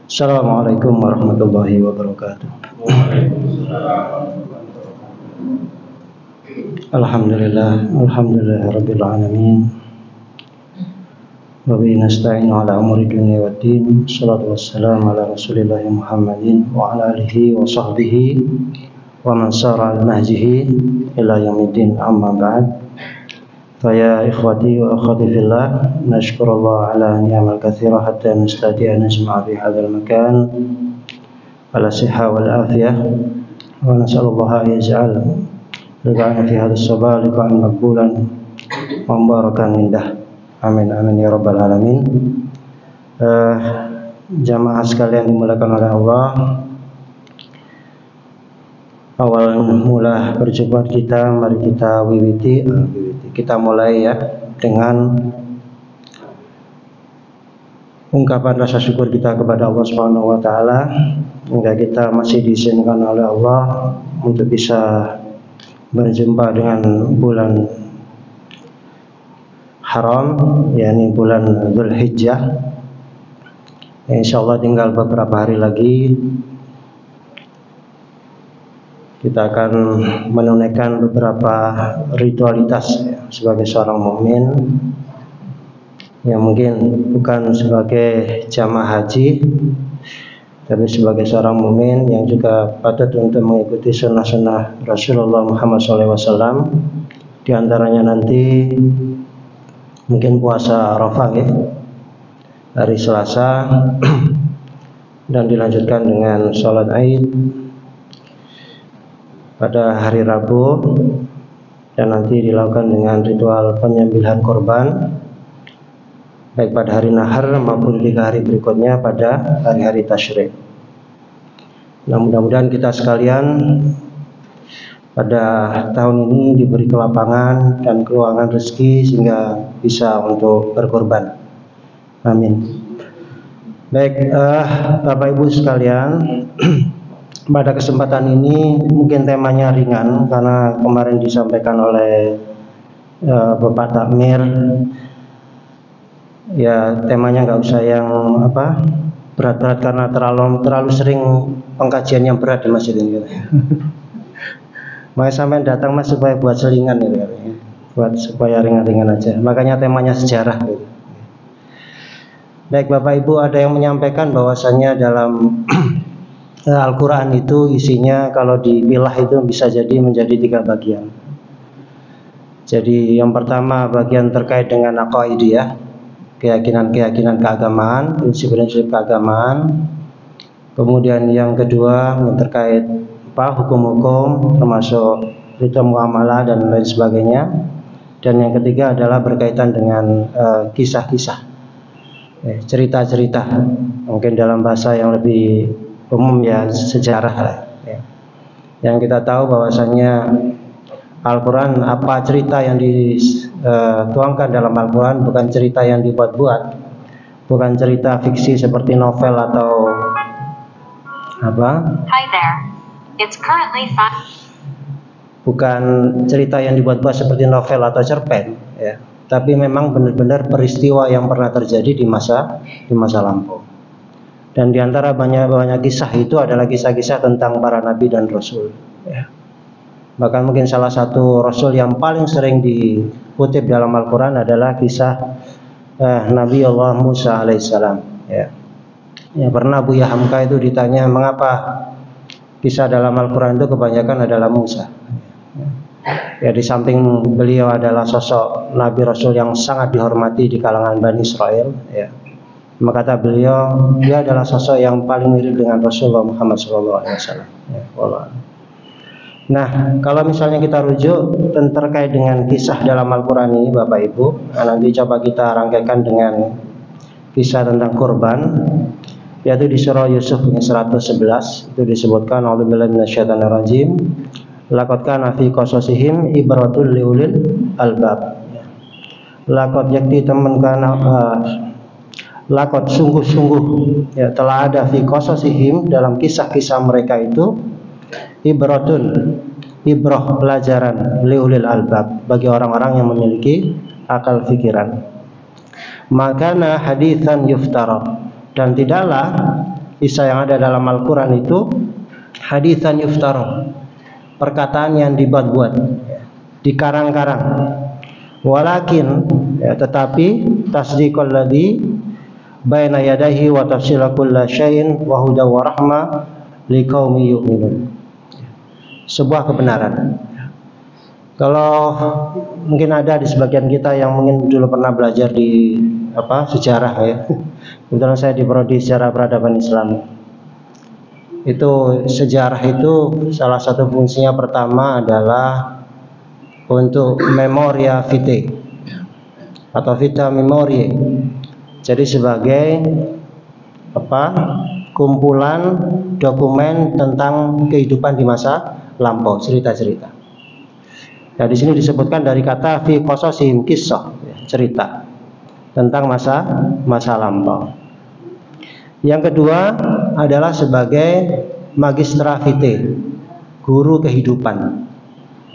Assalamualaikum warahmatullahi wabarakatuh. Alhamdulillah rabbil alamin. Wa bihi nasta'inu ala umuri dunya waddin. Shalatu wassalamu ala Rasulillah Muhammadin wa ala alihi wa sahbihi wa man sara al nahjihi ila yaumiddin, amma ba'd. Fa ya ikhwati wa akhwati fillah, nashkurullah ala ni'amal katsira hatta nastati'a najma'a fi hadzal makan ala sihha wal afiyah, wa nas'alullaha an yaj'al liqa'ana fi hadzal sabah liqa'an maqbulan wa mubarakan indah. Amin amin ya rabbal alamin. Jamaah sekalian dimuliakan oleh Allah, awal mula perjumpaan kita, mari kita kita mulai ya dengan ungkapan rasa syukur kita kepada Allah Subhanahu wa taala hingga kita masih diizinkan oleh Allah untuk bisa berjumpa dengan bulan haram, yakni bulan Dzulhijjah. Insyaallah tinggal beberapa hari lagi kita akan menunaikan beberapa ritualitas ya, sebagai seorang mukmin yang mungkin bukan sebagai jamaah haji, tapi sebagai seorang mukmin yang juga patut untuk mengikuti sunnah-sunnah Rasulullah Muhammad SAW. Di antaranya nanti mungkin puasa Arafah ya, hari Selasa dan dilanjutkan dengan sholat Aid pada hari Rabu, dan nanti dilakukan dengan ritual penyembelihan korban baik pada hari Nahar maupun 3 hari berikutnya pada hari-hari tasyrik. Nah, mudah-mudahan kita sekalian pada tahun ini diberi kelapangan dan keluangan rezeki sehingga bisa untuk berkorban. Amin. Baik, Bapak Ibu sekalian, pada kesempatan ini mungkin temanya ringan karena kemarin disampaikan oleh Bapak Takmir. Ya, temanya nggak usah yang berat-berat karena terlalu sering pengkajian yang berat di masjid ini. Makanya sampai datang Mas supaya buat selingan gitu, buat supaya ringan-ringan aja. Makanya temanya sejarah gitu. Baik Bapak Ibu, ada yang menyampaikan bahwasannya dalam Al-Quran itu isinya kalau dipilah itu bisa jadi menjadi 3 bagian. Jadi yang pertama bagian terkait dengan aqaidiyah, keyakinan-keyakinan keagamaan, prinsip-prinsip keagamaan. Kemudian yang kedua terkait hukum-hukum termasuk ritual muamalah dan lain sebagainya. Dan yang ketiga adalah berkaitan dengan kisah-kisah, cerita-cerita, mungkin dalam bahasa yang lebih umum ya sejarah ya. Yang kita tahu bahwasannya Al-Quran, apa cerita yang dituangkan dalam Al-Quran bukan cerita yang dibuat-buat, bukan cerita fiksi seperti novel atau Hi there. It's currently bukan cerita yang dibuat-buat seperti novel atau cerpen ya, tapi memang benar-benar peristiwa yang pernah terjadi di masa lampau. Dan diantara banyak kisah itu adalah kisah-kisah tentang para nabi dan rasul ya. Bahkan mungkin salah satu rasul yang paling sering dikutip dalam Al-Quran adalah kisah Nabi Allah Musa alaihissalam ya. Ya, pernah Buya Hamka itu ditanya mengapa kisah dalam Al-Quran itu kebanyakan adalah Musa. Ya, di samping beliau adalah sosok Nabi Rasul yang sangat dihormati di kalangan Bani Israel ya. Maka kata beliau, dia adalah sosok yang paling mirip dengan Rasulullah Muhammad SAW ya, Nah, kalau misalnya kita rujuk terkait dengan kisah dalam Al-Quran ini Bapak Ibu, nanti coba kita rangkaikan dengan kisah tentang kurban, yaitu di surah Yusuf 111 itu disebutkan a'udzubillahi minasyaitonirrajim, laqad kana fi qasasihim ibratul liulil albab. Laqad yakti teman kana lakot sungguh-sungguh ya, telah ada fi qasasihim dalam kisah-kisah mereka itu ibratun ibrah, pelajaran liulil albab, bagi orang-orang yang memiliki akal fikiran. Makana haditsan yuftara, dan tidaklah kisah yang ada dalam Al-Quran itu haditsan yuftara, perkataan yang dibuat-buat, dikarang-karang. Walakin, tetapi tasdiqul ladzi baina yadayhi wa tafsila kulli syai'in wa huda wa rahmah liqaumi yu'minun. Sebuah kebenaran. Kalau mungkin ada di sebagian kita yang mungkin dulu pernah belajar di sejarah ya. Kebetulan saya di prodi sejarah peradaban Islam. Itu sejarah itu salah satu fungsinya pertama adalah untuk memoria vitae atau vita memoria. Jadi sebagai kumpulan dokumen tentang kehidupan di masa lampau, cerita-cerita. Nah, di sini disebutkan dari kata fi qasasim, kisah, cerita tentang masa lampau. Yang kedua adalah sebagai magistra vitae, guru kehidupan.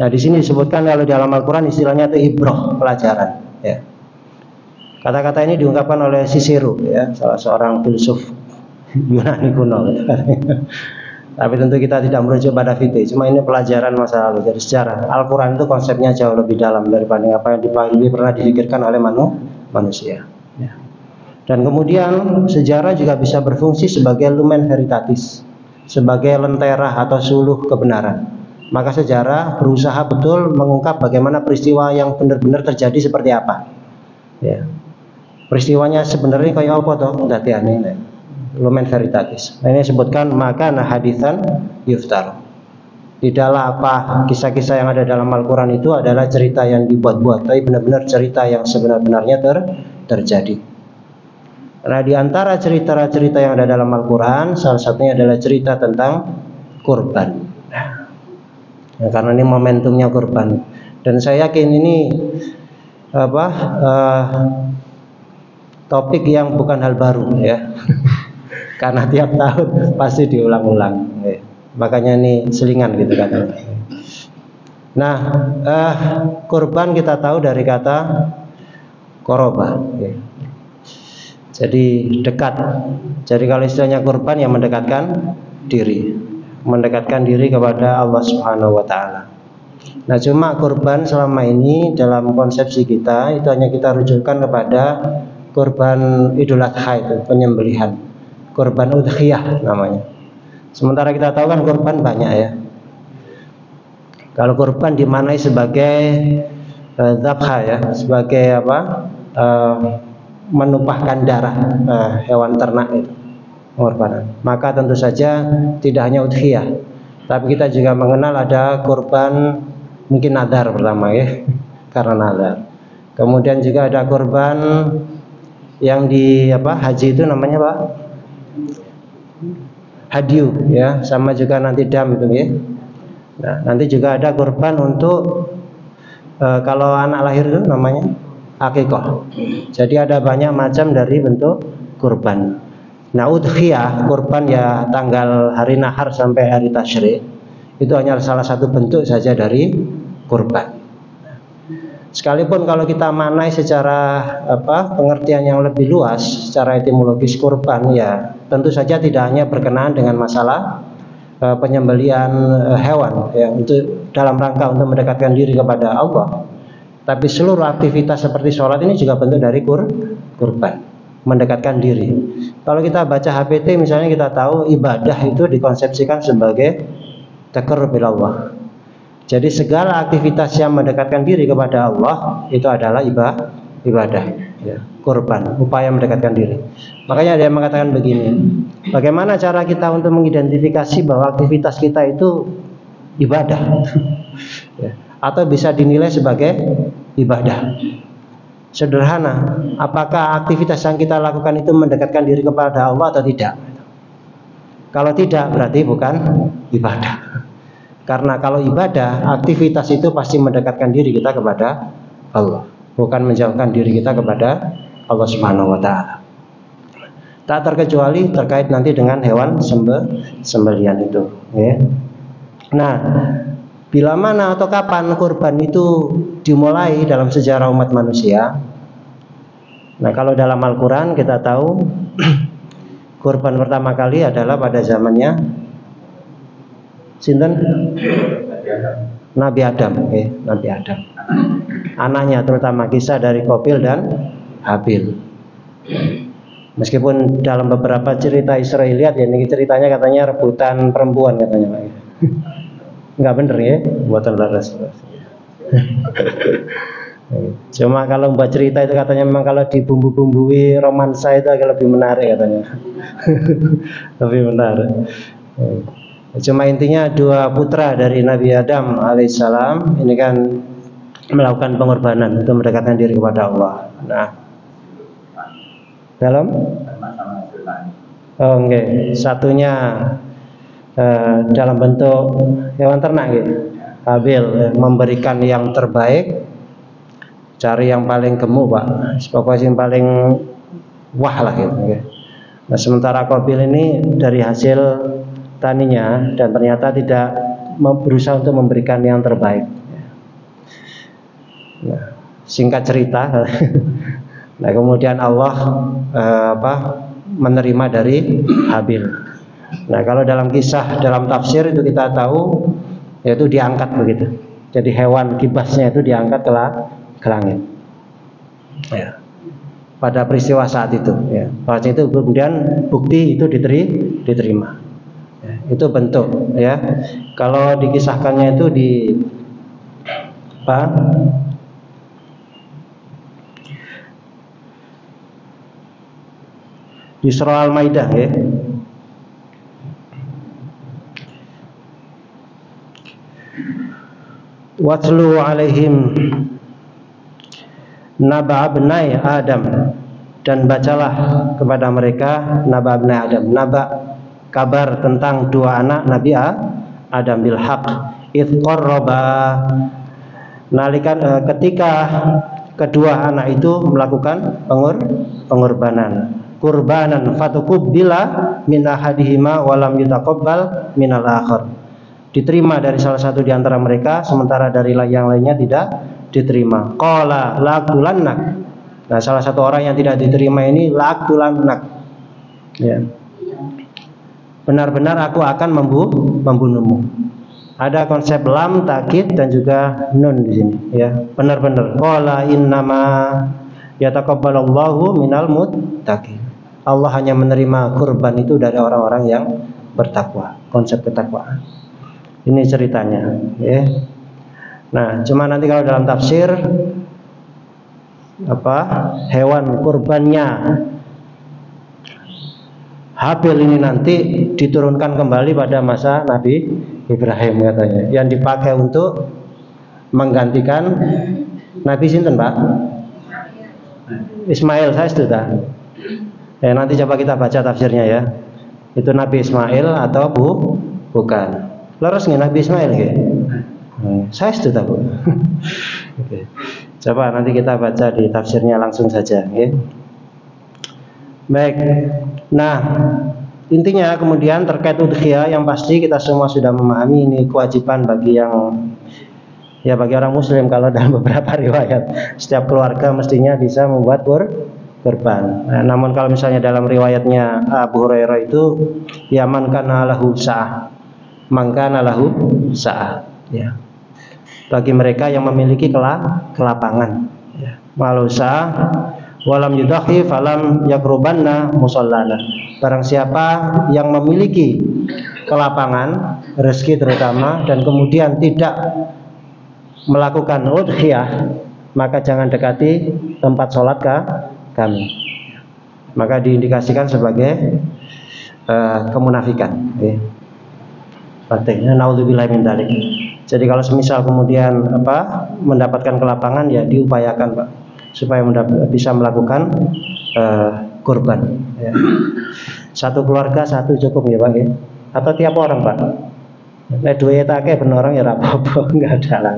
Nah, di sini disebutkan kalau di dalam Al-Quran istilahnya itu ibrah, pelajaran. Ya. Kata-kata ini diungkapkan oleh Cicero, ya, salah seorang filsuf Yunani kuno. Tapi tentu kita tidak merujuk pada vitae, cuma ini pelajaran masa lalu dari sejarah. Al-Quran itu konsepnya jauh lebih dalam daripada apa yang pernah dipikirkan oleh manusia. Ya. Dan kemudian sejarah juga bisa berfungsi sebagai lumen veritatis, sebagai lentera atau suluh kebenaran. Maka sejarah berusaha betul mengungkap bagaimana peristiwa yang benar-benar terjadi seperti apa. Ya. Peristiwanya sebenarnya kayak apa toh? Dati aneh. Lumen veritatis. Nah, ini disebutkan maka haditsan yuftar. Tidaklah apa kisah-kisah yang ada dalam Al-Quran itu adalah cerita yang dibuat-buat, tapi benar-benar cerita yang sebenar-benarnya terjadi. Nah, di antara cerita-cerita yang ada dalam Al-Quran, salah satunya adalah cerita tentang kurban. Nah, karena ini momentumnya kurban, dan saya yakin ini topik yang bukan hal baru ya. Karena tiap tahun pasti diulang-ulang, makanya ini selingan gitu katanya. Nah, kurban kita tahu dari kata koroba, jadi dekat. Jadi kalau istilahnya kurban yang mendekatkan diri kepada Allah Subhanahu Wa Taala. Nah, cuma kurban selama ini dalam konsepsi kita itu hanya kita rujukan kepada kurban Idul Adha, itu penyembelihan. Kurban udhiyah namanya. Sementara kita tahu kan kurban banyak ya. Kalau kurban dimaknai sebagai dzabha ya, sebagai menumpahkan darah hewan ternak itu, kurban. Maka tentu saja tidak hanya udhiyah, tapi kita juga mengenal ada kurban mungkin nadar pertama ya, karena nadar. Kemudian juga ada kurban yang di haji itu namanya hadiu ya, sama juga nanti dam itu ya. Nah, nanti juga ada kurban untuk kalau anak lahir itu namanya akikah. Jadi ada banyak macam dari bentuk kurban. Nah, udhiyah kurban ya tanggal hari nahar sampai hari tasyrik itu hanya salah satu bentuk saja dari kurban. Sekalipun kalau kita maknai secara pengertian yang lebih luas, secara etimologis kurban ya tentu saja tidak hanya berkenaan dengan masalah penyembelihan hewan ya, untuk dalam rangka untuk mendekatkan diri kepada Allah, tapi seluruh aktivitas seperti sholat ini juga bentuk dari kurban, mendekatkan diri. Kalau kita baca HPT misalnya, kita tahu ibadah itu dikonsepsikan sebagai taqarrub ila Allah. Jadi segala aktivitas yang mendekatkan diri kepada Allah itu adalah ibadah ya, kurban, upaya mendekatkan diri. Makanya dia mengatakan begini, bagaimana cara kita untuk mengidentifikasi bahwa aktivitas kita itu ibadah ya, atau bisa dinilai sebagai ibadah? Sederhana, apakah aktivitas yang kita lakukan itu mendekatkan diri kepada Allah atau tidak? Kalau tidak, berarti bukan ibadah. Karena kalau ibadah, aktivitas itu pasti mendekatkan diri kita kepada Allah, bukan menjauhkan diri kita kepada Allah Subhanahu Wa Taala. Tak terkecuali terkait nanti dengan hewan sembelihan itu. Ya. Nah, Bila mana atau kapan kurban itu dimulai dalam sejarah umat manusia? Nah, kalau dalam Al-Quran kita tahu kurban pertama kali adalah pada zamannya sinten? Nabi Adam, Nabi Adam. Anaknya terutama, kisah dari Qabil dan Habil. Meskipun dalam beberapa cerita Israeliat ya, ini ceritanya katanya rebutan perempuan katanya, Pak. Enggak bener ya, buatan laras. Cuma kalau membuat cerita itu katanya memang kalau dibumbu-bumbui romansa itu agak lebih menarik katanya. Lebih menarik. Cuma intinya dua putra dari Nabi Adam alaihissalam ini kan melakukan pengorbanan untuk mendekatkan diri kepada Allah. Nah, dalam satunya dalam bentuk hewan ternak gitu. Habil memberikan yang terbaik, cari yang paling gemuk, Pak. Pokoknya yang paling wah lah gitu. Nah, sementara Qabil ini dari hasil taninya dan ternyata tidak berusaha untuk memberikan yang terbaik. Nah, singkat cerita, nah kemudian Allah menerima dari Habil. Nah, kalau dalam kisah dalam tafsir itu kita tahu yaitu diangkat begitu. Jadi hewan kibasnya itu diangkat ke langit. Ya. Pada peristiwa saat itu, ya. Pada itu kemudian bukti itu diterima. Ya, itu bentuk, ya. Kalau dikisahkannya itu di surah Al-Maidah, ya. Watlu alaihim naba abnai Adam, dan bacalah kepada mereka naba abnai Adam, naba kabar tentang dua anak Nabi Adam bil haq idh qarraba, nalikan ketika kedua anak itu melakukan pengorbanan, kurbanan fatukubbila min ahadihima walam yutaqabbal minal akhar, diterima dari salah satu di antara mereka sementara dari yang lainnya tidak diterima. Qala laqtulannak, nah salah satu orang yang tidak diterima ini laqtulannak, ya, benar-benar aku akan membunuhmu. Ada konsep lam takkid dan juga nun di sini, ya, benar-benar. Qala innama yataqabbalallahu minal muttaqin, Allah hanya menerima kurban itu dari orang-orang yang bertakwa, konsep ketakwaan. Ini ceritanya, ya. Nah, cuma nanti kalau dalam tafsir hewan kurbannya Habil ini nanti diturunkan kembali pada masa Nabi Ibrahim katanya, yang dipakai untuk menggantikan Nabi sinten, Pak? Ismail, saya setuju. Ya, nanti coba kita baca tafsirnya ya. Itu Nabi Ismail atau bukan? Leres nggih Nabi Ismail nggih? Saya setuju, Bu. Oke. Coba nanti kita baca di tafsirnya langsung saja, nggih. Baik. Nah, intinya kemudian terkait udhiyah yang pasti kita semua sudah memahami ini kewajiban bagi bagi orang muslim. Kalau dalam beberapa riwayat setiap keluarga mestinya bisa membuat kurban. Nah, namun kalau misalnya dalam riwayatnya Abu Hurairah itu ya man kana lahu sa'ah, maka nalahu sa'ah, ya, bagi mereka yang memiliki kelapangan, ya. Walau sa'ah walam yudakhi falam yakrubanna musallana, barang siapa yang memiliki kelapangan rezeki terutama dan kemudian tidak melakukan udhiyah, maka jangan dekati tempat sholat kami, maka diindikasikan sebagai kemunafikan, ya. Artinya naudzubillah min dzalik. Jadi kalau semisal kemudian mendapatkan kelapangan, ya diupayakan, Pak, supaya bisa melakukan kurban, ya. Satu keluarga satu cukup ya, Pak, ya. Atau tiap orang, Pak. Nek duwe take ben orang ya ora apa-apa, enggak ada lah.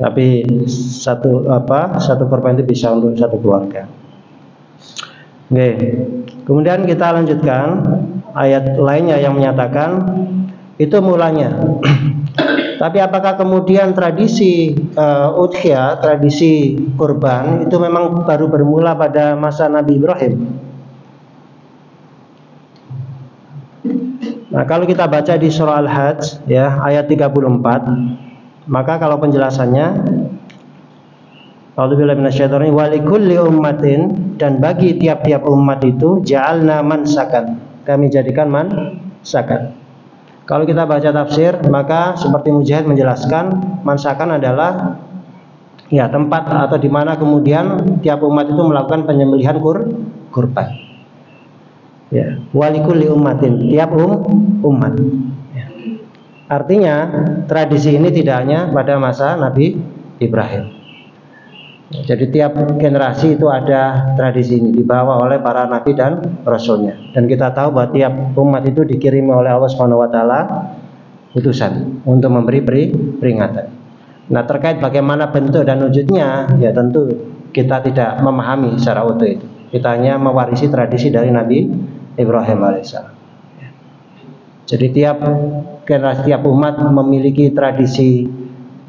Tapi satu kurban itu bisa untuk satu keluarga. Oke. Kemudian kita lanjutkan ayat lainnya yang menyatakan itu mulanya Tapi apakah kemudian tradisi udhiyah, tradisi kurban itu memang baru bermula pada masa Nabi Ibrahim? Nah, kalau kita baca di surah Al-Hajj ya, ayat 34, maka kalau penjelasannya, A'udzubillahi minasyaitonir rajim, walikulli ummatin, dan bagi tiap-tiap umat itu ja'alna mansakan, kami jadikan mansakan. Kalau kita baca tafsir, maka seperti Mujahid menjelaskan, mansakan adalah ya tempat atau di mana kemudian tiap umat itu melakukan penyembelihan kurban. Ya, walikulli ummatin, tiap umat. Ya. Artinya tradisi ini tidak hanya pada masa Nabi Ibrahim. Jadi tiap generasi itu ada tradisi ini dibawa oleh para nabi dan rasulnya. Dan kita tahu bahwa tiap umat itu dikirimi oleh Allah Subhanahu wa taala utusan untuk memberi peringatan. Nah, terkait bagaimana bentuk dan wujudnya, ya tentu kita tidak memahami secara utuh itu. Kita hanya mewarisi tradisi dari Nabi Ibrahim alaihissalam. Jadi tiap generasi, tiap umat memiliki tradisi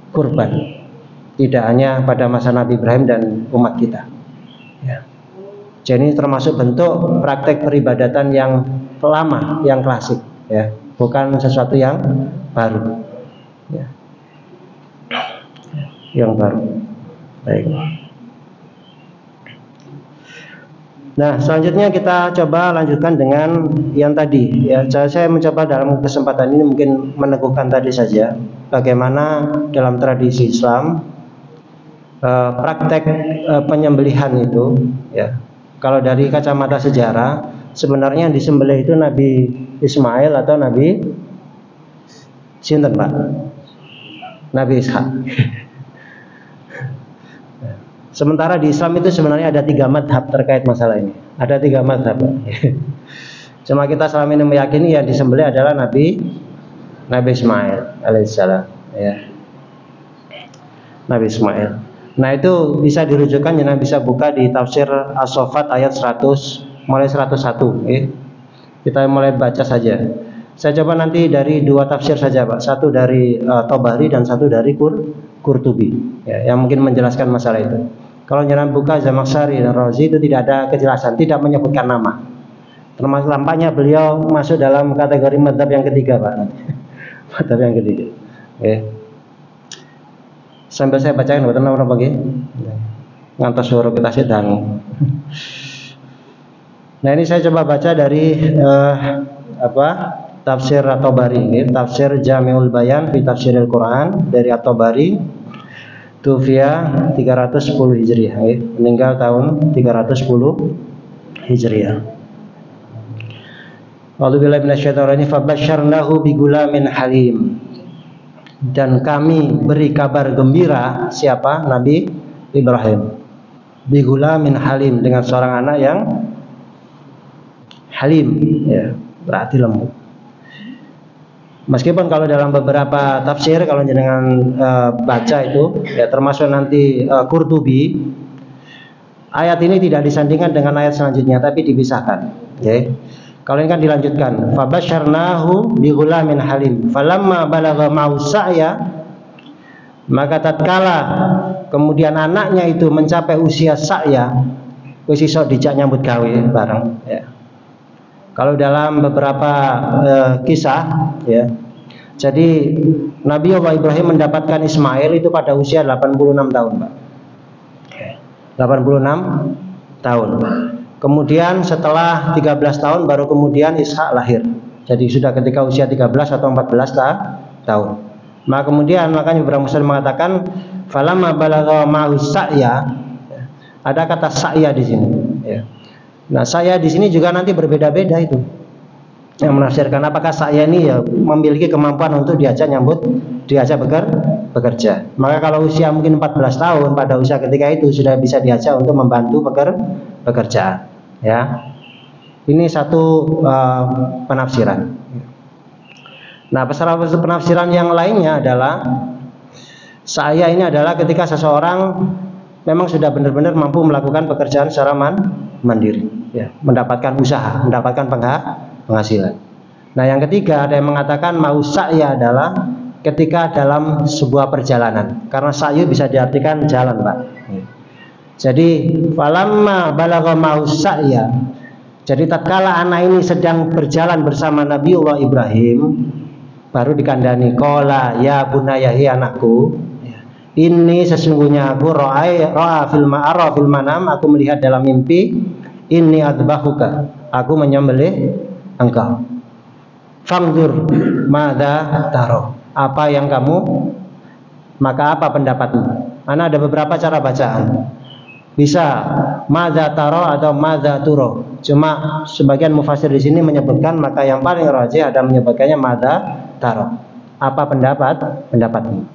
kurban. Tidak hanya pada masa Nabi Ibrahim dan umat kita. Ya. Jadi ini termasuk bentuk praktek peribadatan yang lama, yang klasik, ya, bukan sesuatu yang baru. Ya. Yang baru. Baik. Nah, selanjutnya kita coba lanjutkan dengan yang tadi. Ya, saya mencoba dalam kesempatan ini mungkin meneguhkan tadi saja bagaimana dalam tradisi Islam praktek penyembelihan itu, ya, kalau dari kacamata sejarah sebenarnya yang disembelih itu Nabi Ismail atau Nabi sinten Pak? Nabi Ishak. Sementara di Islam itu sebenarnya ada 3 madhab terkait masalah ini. Ada 3 madhab. Cuma kita selama ini meyakini yang disembelih adalah Nabi Ismail alaihissalam, ya. Nabi Ismail. Nah, itu bisa dirujukkan, jangan bisa buka di tafsir As-Saffat ayat 100 mulai 101, ya. Kita mulai baca saja. Saya coba nanti dari 2 tafsir saja, Pak. Satu dari Tabari dan satu dari Qurtubi, ya, yang mungkin menjelaskan masalah itu. Kalau jangan buka Zamakhsyari dan Razi itu tidak ada kejelasan, tidak menyebutkan nama. Termasuk lampaknya beliau masuk dalam kategori madhab yang ketiga, Pak. Madhab yang ketiga. Oke. Sambil saya bacakan buatan orang pagi ngantos suruh kita sedang. Nah, ini saya coba baca dari tafsir At-Tabari, ini tafsir Jami'ul Bayan fi Tafsiril Quran dari At-Tabari, Tufiya 310 Hijriah, meninggal tahun 310 Hijriah. A'udzubillahi minasyaitonir rajim, fabasyarnahu bigulamin halim, dan kami beri kabar gembira siapa? Nabi Ibrahim. Bigulamin halim, dengan seorang anak yang halim, ya, berarti lembut. Meskipun kalau dalam beberapa tafsir, kalau jangan baca itu, ya, termasuk nanti Qurtubi, ayat ini tidak disandingkan dengan ayat selanjutnya, tapi dipisahkan. Okay. Kalau ini kan dilanjutkan, fabasyarnahu bighulamin halim, falamma balagha ma'u sa'ya, maka tatkala kemudian anaknya itu mencapai usia sa'ya, wis iso dijak nyambut gawe bareng, ya. Kalau dalam beberapa kisah, ya, jadi Nabi Allah Ibrahim mendapatkan Ismail itu pada usia 86 tahun, Pak. 86 tahun. Kemudian setelah 13 tahun baru kemudian Ishak lahir. Jadi sudah ketika usia 13 atau 14 tahun. Maka kemudian makanya beberapa muslim mengatakan falamma balagha ma'u sa'ya. Ada kata sa'ya di sini, ya. Nah, saya di sini juga nanti berbeda-beda itu. Yang menafsirkan apakah saya ini ya memiliki kemampuan untuk diajak bekerja. Maka kalau usia mungkin 14 tahun, pada usia ketika itu sudah bisa diajak untuk membantu pekerjaan, ya. Ini satu penafsiran. Nah, penafsiran yang lainnya adalah saya ini adalah ketika seseorang memang sudah benar-benar mampu melakukan pekerjaan secara mandiri, ya, mendapatkan usaha, mendapatkan penghasilan. Nah, yang ketiga ada yang mengatakan mau saya adalah ketika dalam sebuah perjalanan. Karena sa'yu bisa diartikan jalan, Pak. Jadi falamma balagha ma'us sa'ya. Jadi tatkala anak ini sedang berjalan bersama Nabiullah Ibrahim, baru dikandani, qala ya bunayya, hi anakku, ini sesungguhnya aku ra'a fil manam, aku melihat dalam mimpi, inni adbahuka, aku menyembelih engkau. Fangdur madza taro, apa yang kamu, maka apa pendapatmu? Karena ada beberapa cara bacaan. Bisa madza taro atau madza turo. Cuma sebagian mufassir di sini menyebutkan, maka yang paling rajih ada menyebutkannya madza taro. Apa pendapatmu?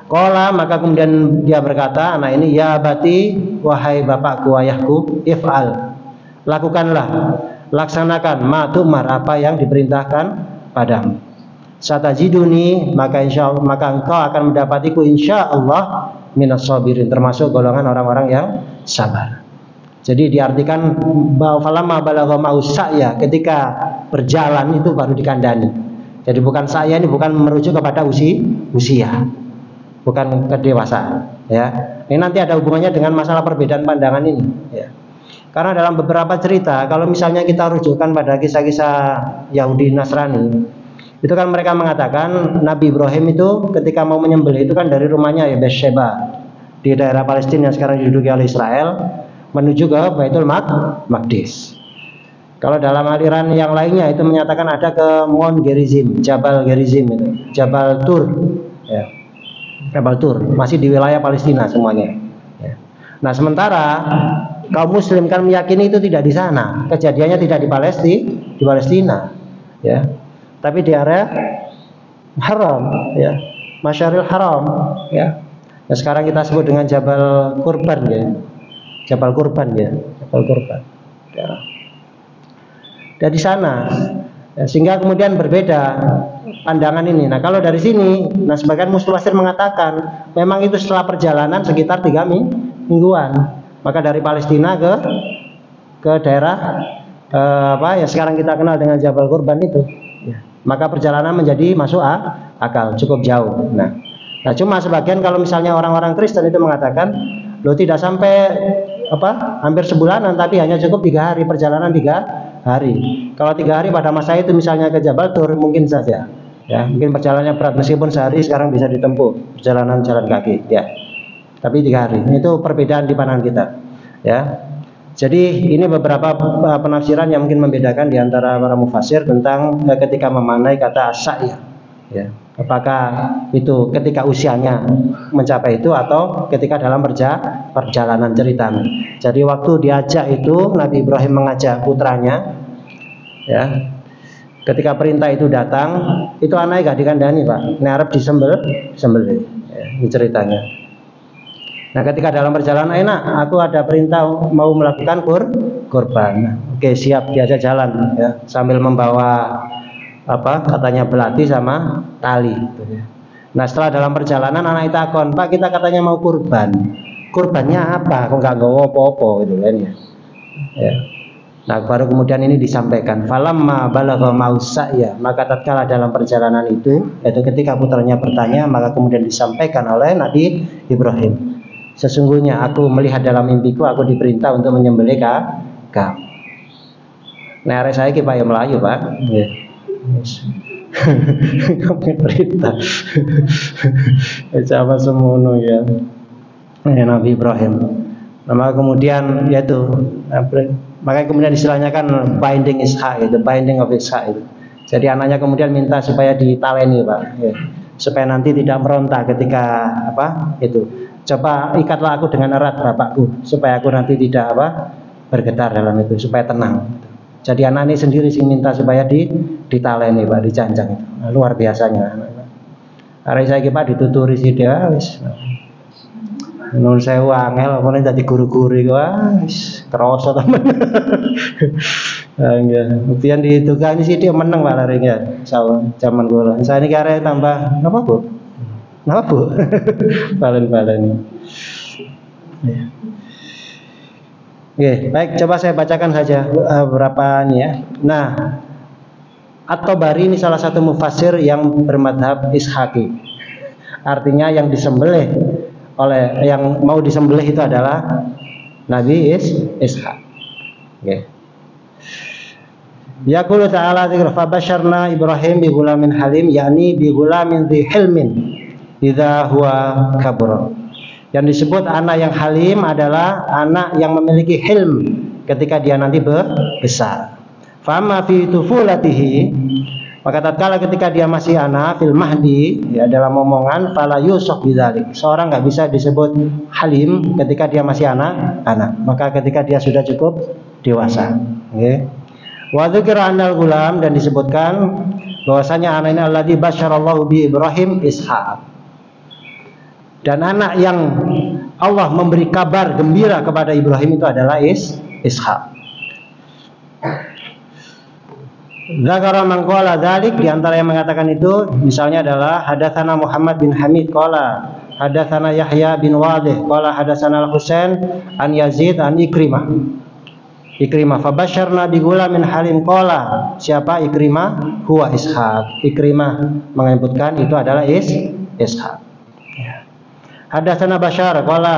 Qala, maka kemudian dia berkata, anak ini, ya bati, wahai bapakku, ayahku, if'al, lakukanlah, laksanakan ma tu'mar, apa yang diperintahkan padamu. Satajiduni, maka insyaallah, maka engkau akan mendapatiku insyaallah minas sabirin, termasuk golongan orang-orang yang sabar. Jadi diartikan bahwa falamma balagha ma'us sa'ya, ketika berjalan itu baru dikandani. Jadi bukan sa'ya ini bukan merujuk kepada usia. Bukan kedewasaan, ya. Ini nanti ada hubungannya dengan masalah perbedaan pandangan ini, ya. Karena dalam beberapa cerita, kalau misalnya kita rujukkan pada kisah-kisah Yahudi Nasrani, itu kan mereka mengatakan Nabi Ibrahim itu ketika mau menyembelih itu kan dari rumahnya ya Beersheba di daerah Palestina yang sekarang diduduki oleh Israel menuju ke Baitul Maqdis. Kalau dalam aliran yang lainnya itu menyatakan ada ke Mount Gerizim, Jabal Gerizim itu, Jabal Tur, ya. Jabal Tur, masih di wilayah Palestina semuanya. Ya. Nah, sementara kaum Muslim kan meyakini itu tidak di sana, kejadiannya tidak di Palestina, ya, tapi di area Haram, ya, Masyaril Haram, ya. Nah, sekarang kita sebut dengan Jabal Kurban, ya, Jabal Kurban, ya, Jabal Kurban. Ya. Dari sana, ya, sehingga kemudian berbeda pandangan ini. Nah, kalau dari sini, nah sebagian mufasir mengatakan memang itu setelah perjalanan sekitar 3 mingguan. Maka dari Palestina ke daerah apa yang sekarang kita kenal dengan Jabal Kurban itu, ya. Maka perjalanan menjadi masuk akal, cukup jauh. Nah, cuma sebagian kalau misalnya orang-orang Kristen itu mengatakan, loh tidak sampai hampir sebulanan, tapi hanya cukup 3 hari perjalanan 3 hari. Kalau 3 hari pada masa itu misalnya ke Jabal Tur mungkin saja, ya, mungkin perjalanannya berat meskipun sehari sekarang bisa ditempuh perjalanan jalan kaki, ya. Tapi 3 hari itu perbedaan di pandangan kita, ya. Jadi ini beberapa penafsiran yang mungkin membedakan di antara para mufasir tentang ketika memaknai kata as-sa'ya, ya. Apakah itu ketika usianya mencapai itu atau ketika dalam perjalanan ceritanya. Jadi waktu diajak itu Nabi Ibrahim mengajak putranya, ya. Ketika perintah itu datang, itu anaknya gak dikandani, Pak. Ini Arab disembelih, ya, ini ceritanya. Nah, ketika dalam perjalanan, enak, aku ada perintah mau melakukan kurban. Oke, siap, diajak jalan, ya, sambil membawa katanya belati sama tali. Nah, setelah dalam perjalanan anak itu takon, Pak, kita katanya mau kurban. Kurbannya apa? Kok nggak bawa apa-apa gitu kan, ya. Ya. Nah, baru kemudian ini disampaikan. Falamma balagha ma'us sa'ya, maka tatkala dalam perjalanan itu, yaitu ketika putranya bertanya, maka kemudian disampaikan oleh Nabi Ibrahim. Sesungguhnya aku melihat dalam mimpiku, aku diperintah untuk menyembelih kamu. Nah, arek saya ki Pak ya Melayu, Pak. Nggih. Kamu perintah. Coba semono ya. Nabi Ibrahim. Nah, kemudian yaitu makanya kemudian istilahnya kan binding Ishak itu, binding of Ishak itu. Jadi anaknya kemudian minta supaya ditaleni, Pak, ya. Supaya nanti tidak meronta ketika itu. Coba ikatlah aku dengan erat bapakku supaya aku nanti tidak bergetar dalam itu, supaya tenang. Jadi anak ini sendiri sih minta supaya ditaleni, Pak, dicancang itu. Nah, luar biasanya. Hari saya Pak dituturi sih dia wis. Nun sewu angel apa dadi guru-guru iku wis kerasa temen. Nggih, kemudian ditukani sih dia meneng Pak larinya. Zaman kula. Saiki arek tambah apa, Bu? Napa, Bu? Balen-balen. Ya. Oke, baik, coba saya bacakan saja beberapa ini ya. Nah, At-Tabari ini salah satu mufassir yang bermadhab Ishaqi. Artinya yang disembelih yang mau disembelih itu adalah Nabi Ishaq. Okay. Yaqulu ta'ala fa basyarna Ibrahim bi ghulamin halim, yakni bi ghulamin dhi hilmin idza huwa kabura. Yang disebut anak yang halim adalah anak yang memiliki hilm ketika dia nanti besar. Fama fi tufulatihi, maka tatkala ketika dia masih anak fil mahdi, ya, dalam omongan fala yusuf bidzalik. Seorang nggak bisa disebut halim ketika dia masih anak, maka ketika dia sudah cukup dewasa. Okay. Wa dzikra anal gulam, dan disebutkan bahwasanya anak ini alladzi basyarallahu bi Ibrahim Ishaq. Dan anak yang Allah memberi kabar gembira kepada Ibrahim itu adalah Ishaq. Zakara man qala dzalik, di antara yang mengatakan itu misalnya adalah hadatsana Muhammad bin Hamid qala hadatsana Yahya bin Wadih qala hadatsana Al-Husain an Yazid an Ikrimah fa basyarna bi ghulamin halim qala, siapa Ikrimah? Huwa Ishaq. Ikrimah menyebutkan itu adalah Ishaq. Hadatsana Basyar qala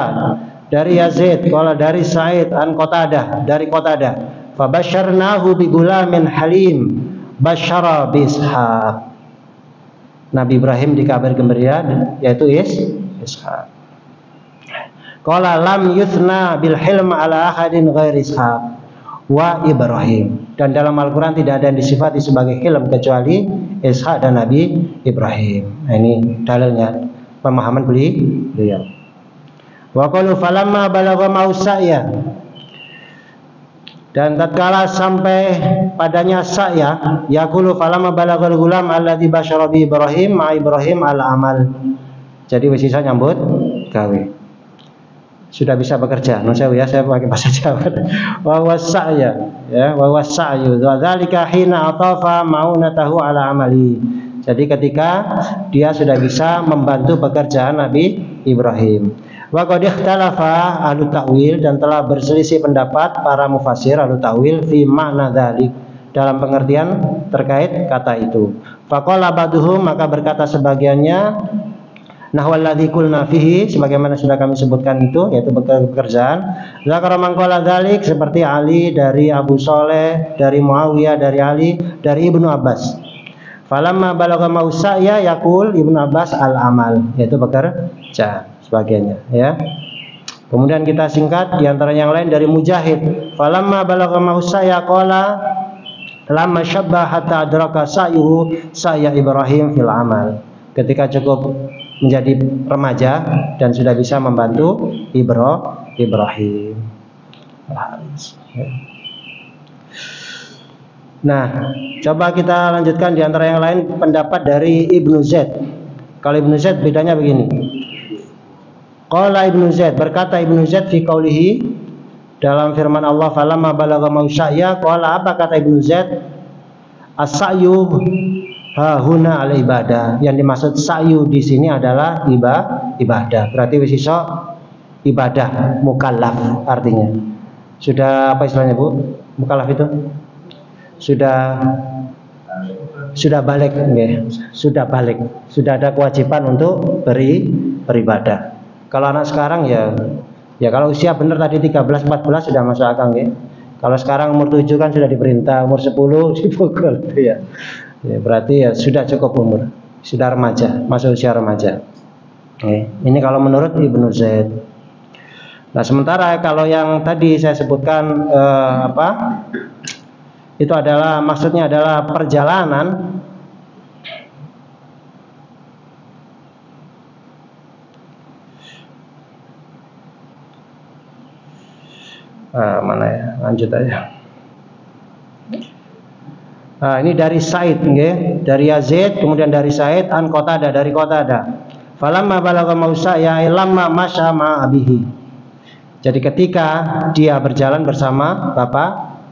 dari Yazid qala dari Sa'id an Qatadah dari Qatadah fa basyarnahu bi ghulamin halim basyara bi Ishaq. Nabi Ibrahim dikabar gembira yaitu Ishaq. Qala lam yuthna bil hilm ala ahadin ghairi Ishaq wa Ibrahim, dan dalam Al-Quran tidak ada yang disifati sebagai hilm kecuali Ishaq dan Nabi Ibrahim. Nah, ini dalilnya, pemahaman beliau. Wa qalu falamma balagha mausaya, dan tatkala sampai padanya sa'ya, yaqulu falamma balaghal gulam alladzi basyara bi Ibrahim ma Ibrahim al amal. Jadi wis bisa nyambut gawe. Sudah bisa bekerja. Nun saya pakai bahasa Jawa. Wa wasa'ya, ya, wa wasa'yu. Wa dzalika hina atafa maunatahu ala amali. Jadi ketika dia sudah bisa membantu pekerjaan Nabi Ibrahim. Wa qad ikhtalafa ahlu ta'wil, dan telah berselisih pendapat para mufassir ahlu ta'wil fi makna dzalik, dalam pengertian terkait kata itu. Faqala ba'duhum, maka berkata sebagiannya nahwal ladzi qulna fihi, sebagaimana sudah kami sebutkan itu, yaitu pekerjaan. Zakara man qala dzalik, seperti Ali dari Abu Saleh, dari Muawiyah dari Ali, dari Ibnu Abbas. Falamma balagha mausaya yaqul Ibnu Abbas al amal, yaitu bekerja sebagainya, ya. Kemudian kita singkat di antara yang lain dari Mujahid, falamma balagha mausaya qala lamma syabba hatta adraka sa'yuhu sa'ya Ibrahim fil amal. Ketika cukup menjadi remaja dan sudah bisa membantu Ibrahim. Nah, coba kita lanjutkan di antara yang lain pendapat dari Ibnu Zaid. Kalau Ibnu Zaid bedanya begini. Qala Ibnu Zaid, berkata Ibnu Zaid fi qaulihi, dalam firman Allah falamma balagha mausaya, qala, apa kata Ibnu Zaid? As-sa'yu huna al ibadah. Yang dimaksud sa'yu di sini adalah ibadah. Berarti wis iso ibadah, mukallaf artinya. Sudah apa istilahnya, Bu? Mukallaf itu sudah balik, okay. Sudah balik, sudah ada kewajiban untuk beribadah. Kalau anak sekarang ya kalau usia benar tadi 13-14 sudah masuk akal, okay. Kalau sekarang umur 7 kan sudah diperintah, umur 10 dipukul, ya. Ya, berarti ya sudah cukup umur, sudah remaja, masuk usia remaja. Okay. Ini kalau menurut Ibnu Zaid. Nah, sementara kalau yang tadi saya sebutkan itu adalah maksudnya adalah perjalanan. Mana ya? Lanjut aja. Nah, ini dari Sa'id, okay? Dari Yazid, kemudian dari Sa'id an Qatadah, dari Qatadah. Falamma balagha mausaya lamma masya ma'abihi. Jadi ketika dia berjalan bersama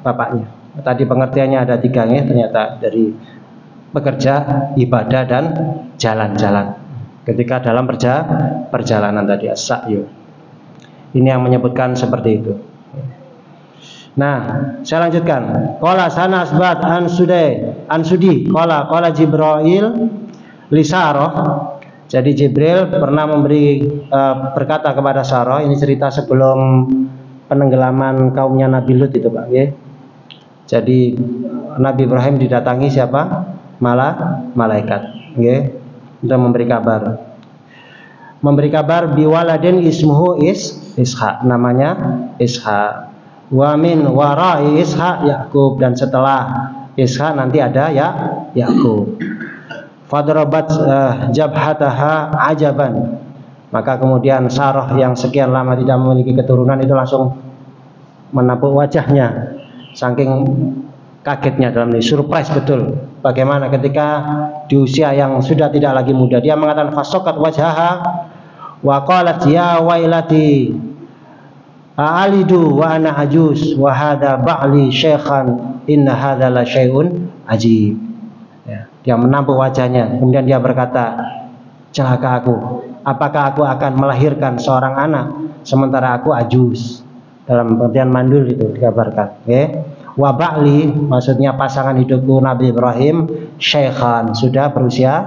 bapaknya. Tadi pengertiannya ada 3, ya, ternyata dari bekerja, ibadah, dan jalan-jalan. Ketika dalam perjalanan tadi as-sa'yu. Ini yang menyebutkan seperti itu. Nah, saya lanjutkan. Qala sana asbat an sudi qala Jibril li Sarah. Jadi Jibril pernah berkata kepada Sarah, ini cerita sebelum penenggelaman kaumnya Nabi Lut itu, Pak, ya. Jadi Nabi Ibrahim didatangi siapa? Malaikat, ya. Untuk memberi kabar biwaladin ismuhu Ishaq, namanya Ishaq. Wa min warai Ishaq Yakub, dan setelah Ishaq nanti ada Yakub. Fadrabat jabhataha ajaban, maka kemudian Sarah yang sekian lama tidak memiliki keturunan itu langsung menapuk wajahnya, saking kagetnya, dalam ini surprise betul. Bagaimana ketika di usia yang sudah tidak lagi muda, dia mengatakan fasokat wajhaha wa qalat ya wailati a'alidu wa ana ajuz wa hadha ba'li syaikhan inna hadha la syai'un ajib. Ya, dia menampuk wajahnya, kemudian dia berkata, celaka aku, apakah aku akan melahirkan seorang anak sementara aku ajuz, dalam pengertian mandul itu dikabarkan, ya. Wa ba'li, maksudnya pasangan hidupku Nabi Ibrahim syaikhan, sudah berusia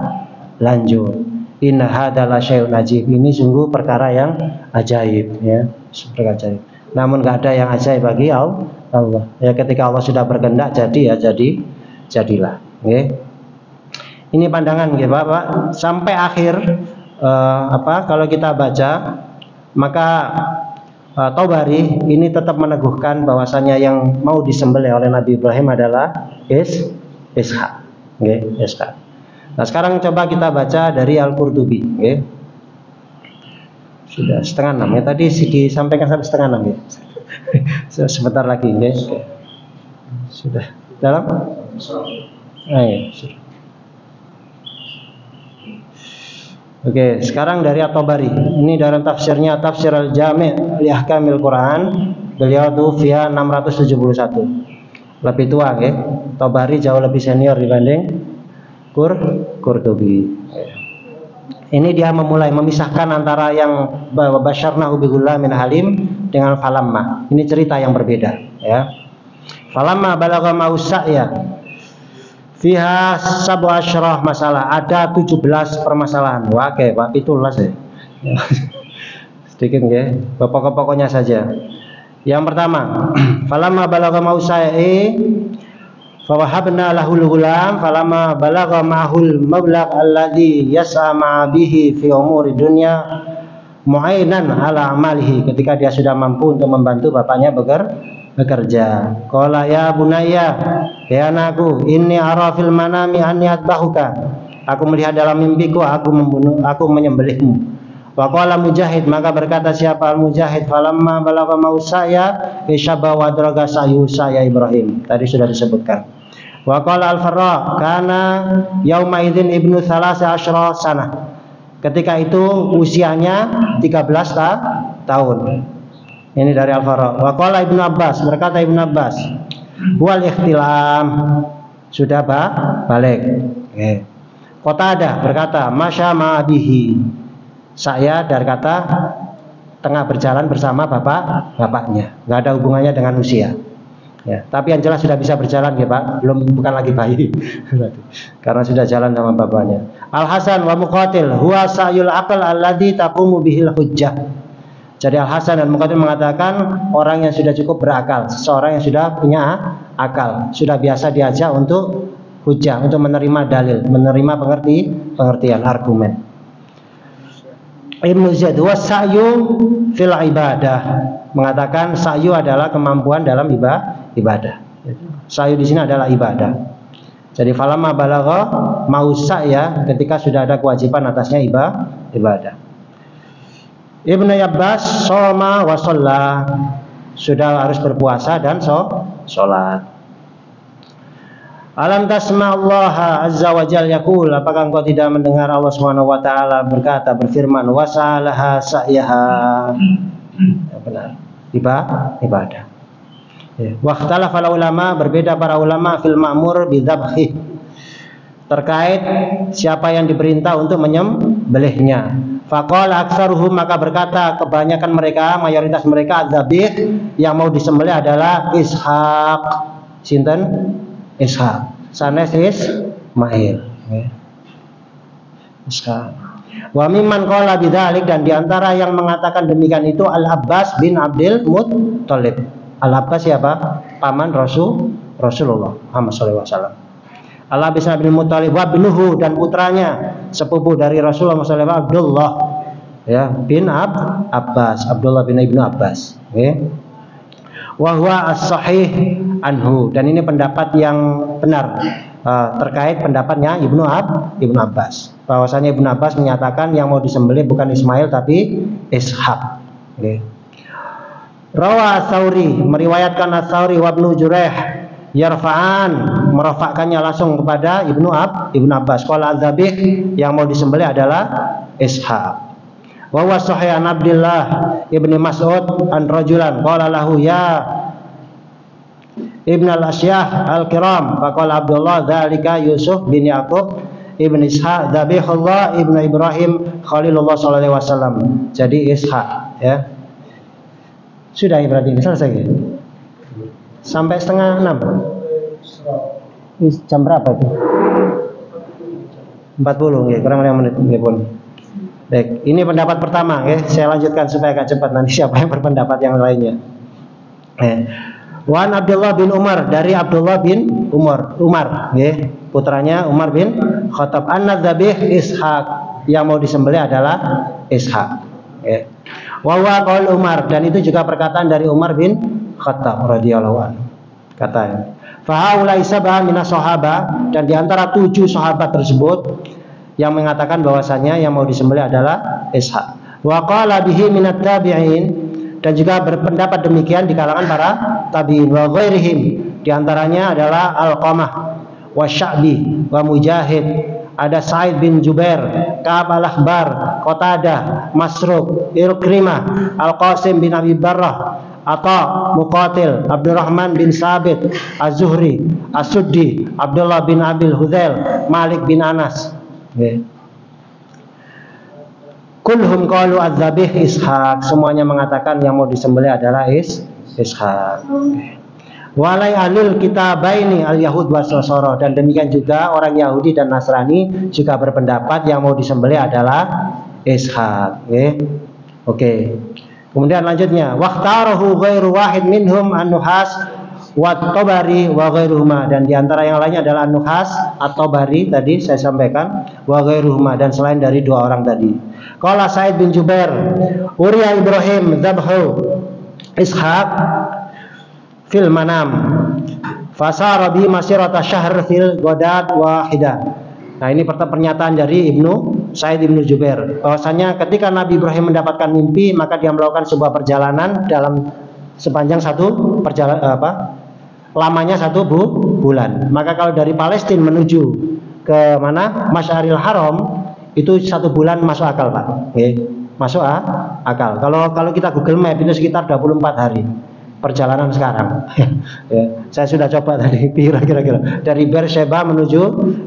lanjut. Inna hadza la syai'un ajib, ini sungguh perkara yang ajaib, ya, seperti ajaib. Namun enggak ada yang ajaib bagi Allah. Ya, ketika Allah sudah berkehendak jadi, ya jadilah, ya. Ini pandangan, ya, Bapak, sampai akhir kalau kita baca, maka Tabari ini tetap meneguhkan bahwasanya yang mau disembelih oleh Nabi Ibrahim adalah Ishaq, okay, Ishaq. Nah, sekarang coba kita baca dari Al-Qurtubi, okay. Sudah 5:30 ya, tadi disampaikan sampai 5:30 ya. Sebentar lagi, okay. Sudah dalam? Ayo, sudah. Oke, sekarang dari At-Tabari. Ini dalam tafsirnya, Tafsir Al-Jami' li Ahkamil Quran. Beliau tuh via 671. Lebih tua, ya. Tabari jauh lebih senior dibanding Qurtubi. Ini dia memisahkan antara yang basyarnahu bi ghulamin halim dengan falamma. Ini cerita yang berbeda, ya. Falamma balagha mausa', fiha sabu asyrah masalah, ada 17 permasalahan. Wah, oke, Pak, itulah saya. Sedikit, ya, pokok-pokoknya saja. Yang pertama, falamma balagha mausa'i fa wahabna lahul ghulam falamma balagha ma'hul mablagh alladhi yas'a ma bihi fi umuri dunya mu'ainan ala amalihi, ketika dia sudah mampu untuk membantu bapaknya bekerja. Qala ya bunayya, ya anakku, inni ara fil manami anni atbahuka, aku melihat dalam mimpiku aku menyembelihmu. Wa qala Mujahid, maka berkata siapa Al-Mujahid, falamma balagha mausaya isyaba wa draga sayu saya Ibrahim, tadi sudah disebutkan. Wa qala Al-Farra, kana yauma idzin ibnu 13 sanah, ketika itu usianya 13 tahun. Ini dari Al-Farra. Wa qala Ibnu Abbas, berkata Ibnu Abbas, wal ikhtilam, sudah balik. Okay. Qatadah berkata, masya ma'abihi, saya dari kata tengah berjalan bersama bapaknya, nggak ada hubungannya dengan usia. Ya, tapi yang jelas sudah bisa berjalan, ya, Pak, bukan lagi bayi, karena sudah jalan sama bapaknya. Al Hasan wa Muqatil, huwa sa'yul aqal alladhi taqumu bihil hujjah. Jadi Al-Hasan dan Muqatil mengatakan orang yang sudah cukup berakal, seseorang yang sudah punya akal, sudah biasa diajak untuk hujjah, untuk menerima dalil, menerima pengertian argumen. Ibnu Zaid wa sa'yu fil ibadah, mengatakan sa'yu adalah kemampuan dalam ibadah. Sa'yu di sini adalah ibadah. Jadi falamma balagha mausa, ya, ketika sudah ada kewajiban atasnya ibadah. Ibnu Abbas shoma wa shalla, sudah harus berpuasa dan sholat. Alam tasma Allah azza wa jalla yaqul, apakah engkau tidak mendengar Allah Subhanahu wa taala berfirman, wasalaha sa'yaha, benar, ibadah. Wa ikhtalafa ulama, berbeda para ulama fil ma'mur bidzabhi, terkait siapa yang diperintah untuk menyembelihnya. Faqala aktsaruhum, maka berkata kebanyakan mereka, mayoritas mereka, adzabih yang mau disembelih adalah Ishaq. Sinten? Ishaq. Sanes Ismail. Ishaq. Wa mimman qala bidzalik, dan diantara yang mengatakan demikian itu Al-Abbas bin Abdul Muttalib. Al-Abbas siapa? Paman Rasulullah Muhammad SAW. Al-Abbas bin Abdul Muttalib wa binuhu, dan putranya sepupu dari Rasulullah SAW Abdullah ya bin Abbas, Abdullah bin Ibnu Abbas. Wa huwa as-sahih anhu, dan ini pendapat yang benar terkait pendapatnya Ibnu Abbas, bahwasanya Ibnu Abbas menyatakan yang mau disembelih bukan Ismail tapi Ishaq. Rawa Ats-Tsauri, meriwayatkan Ats-Tsauri wa Ibnu Juraih yarfa'an, merafakkannya langsung kepada Ibnu Abbas. Qala adzabih, yang mau disembelih adalah Ishaq. Wa huwa sahih an Abdullah ibni Mas'ud an rajulan qala lahu ya Ibn al-Asyah al-Kiram, faqala Abdullah dzalika Yusuf bin Yaqub ibn Ishaq dzabihullah ibn Ibrahim Khalilullah sallallahu alaihi wasallam. Jadi Ishaq ya. Sudah berarti selesai gitu. Sampai 5:30. Jam berapa itu? 40 ya, kurang 5 menit pun. Baik, ini pendapat pertama ya. Saya lanjutkan supaya agak cepat, nanti siapa yang berpendapat yang lainnya. Wan Abdullah bin Umar, dari Abdullah bin Umar ya, putranya Umar bin Khattab, an-nadzabih Ishaq, yang mau disembelih adalah Ishaq ya. Wa huwa qaul Umar, dan itu juga perkataan dari Umar bin Khattab radhiyallahu anhu. Katanya, fa haula sab'a minas sahabah, dan diantara 7 sahabat tersebut yang mengatakan bahwasanya yang mau disembelih adalah Ishaq. Wa qala bihi minat tabi'in, dan juga berpendapat demikian di kalangan para tabi'in. Wa ghairihim, diantaranya adalah Alqamah, wa Sya'bi, wa Mujahid, ada Sa'id bin Jubair, Ka'ab al-Akhbar, Qatadah, Masruq, Ikrimah, Al-Qasim bin Abi Barrah, Atha, Muqatil, Abdurrahman bin Sabit, Az-Zuhri, As-Suddi, Abdullah bin Abil Hudzail, Malik bin Anas. Kulhum qalu adzabih Ishaq, semuanya mengatakan yang mau disembelih adalah Ishaq. Walai alil kitabaini al-Yahud was-Nasara, dan demikian juga orang Yahudi dan Nasrani juga berpendapat yang mau disembelih adalah Ishaq. Oke. Kemudian lanjutnya, waqtarahu ghairu wahid minhum an-Nuhas wa Tabari wa ghairuhuma, dan diantara yang lainnya adalah an-Nuhas atau Tabari tadi saya sampaikan, wa ghairuhuma, dan selain dari 2 orang tadi. Qala Sa'id bin Jubair, uriya Ibrahim dzabhu Ishaq fil manam fasara bi masirata syahr fil ghadat wahidah. Nah, ini pernyataan dari Sa'id bin Jubair, bahwasanya ketika Nabi Ibrahim mendapatkan mimpi, maka dia melakukan sebuah perjalanan dalam sepanjang lamanya 1 bulan. Maka kalau dari Palestina menuju ke mana? Masyaril Haram, itu 1 bulan masuk akal, Pak. Masuk akal. Kalau kita Google Map itu sekitar 24 hari perjalanan sekarang. Ya, saya sudah coba tadi kira-kira dari Beersheba menuju